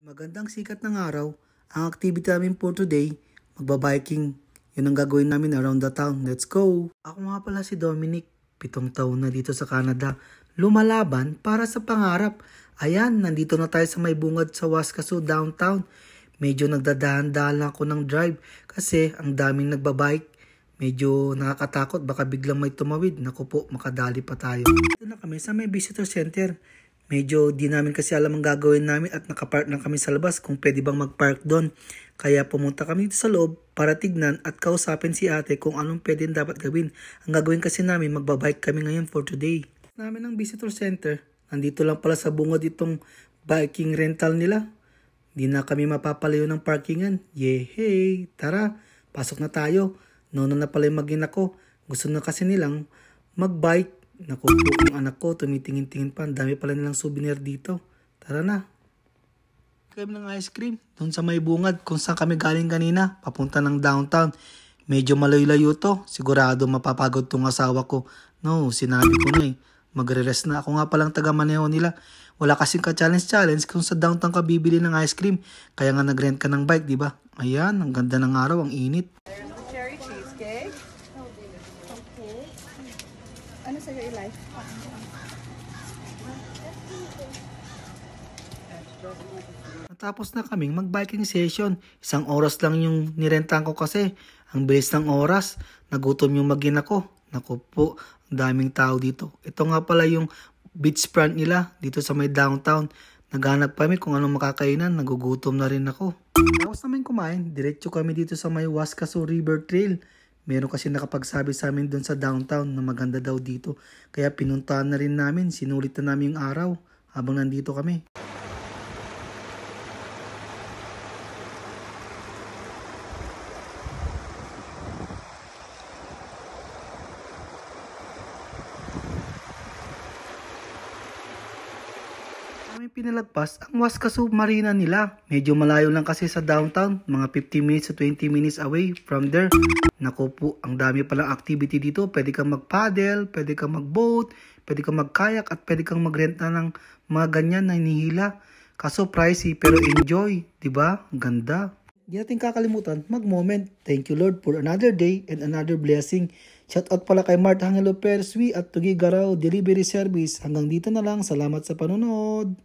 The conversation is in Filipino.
Magandang sikat ng araw. Ang activity namin for today, magbabiking. Yun ang gagawin namin around the town. Let's go! Ako nga pala si Dominic, 7 taon na dito sa Canada. Lumalaban para sa pangarap. Ayan, nandito na tayo sa may bungad sa Waskasu downtown. Medyo nagdadahan-dahan lang ako ng drive kasi ang daming nagbabike. Medyo nakakatakot, baka biglang may tumawid. Naku po, makadali pa tayo. Dito na kami sa may visitor center. Medyo di namin kasi alam ang gagawin namin at nakapark na kami sa labas kung pwede bang magpark doon. Kaya pumunta kami dito sa loob para tignan at kausapin si ate kung anong pwede dapat gawin. Ang gagawin kasi namin, magbabike kami ngayon for today. Namin ang visitor center. Nandito lang pala sa bungad itong biking rental nila. Di na kami mapapalayo ng parkingan. Yehey! Tara, pasok na tayo. Nono na pala yung mag-ina ko. Gusto na kasi nilang magbike. Naku po, yung anak ko, tumitingin-tingin pa. Ang dami pala nilang souvenir dito. Tara na. Kami ng ice cream. Doon sa may bungad kung saan kami galing kanina. Papunta ng downtown. Medyo malayo-layo to. Sigurado mapapagod tong asawa ko. No, sinabi ko na eh. Magre-rest na. Ako nga palang taga-maneho nila. Wala kasing ka-challenge kung sa downtown ka bibili ng ice cream. Kaya nga nag-rent ka ng bike, di ba? Ayan, ang ganda ng araw, ang init. Cherry cheesecake. Okay. Ano sa'yo i-like? Natapos na kaming mag-biking session. 1 oras lang yung nirentahan ko kasi. Ang bilis ng oras. Nagutom yung mag-ina ko. Naku po, ang daming tao dito. Ito nga pala yung beach front nila dito sa may downtown. Naghanap kami kung anong makakainan. Nagugutom na rin ako. Tapos namin kumain. Diretso kami dito sa may Waskasu River Trail. Meron kasi nakapagsabi sa amin doon sa downtown na maganda daw dito. Kaya pinuntahan na rin namin. Sinulit na namin yung araw habang nandito kami. Kami pinalagpas ang Waskasu Marina nila. Medyo malayo lang kasi sa downtown. Mga 15 minutes to 20 minutes away from there. Naku po, ang dami palang activity dito. Pwede kang mag-paddle, pwede kang mag-boat, pwede kang mag-kayak at pwede kang mag-rent na ng mga ganyan na hinihila. Kaso pricey pero enjoy, 'di ba? Ang ganda. Hindi natin kakalimutan mag-moment. Thank you Lord for another day and another blessing. Shout out pala kay Mart Hangelo Perswi at Tugi Garao Delivery Service. Hanggang dito na lang. Salamat sa panonood.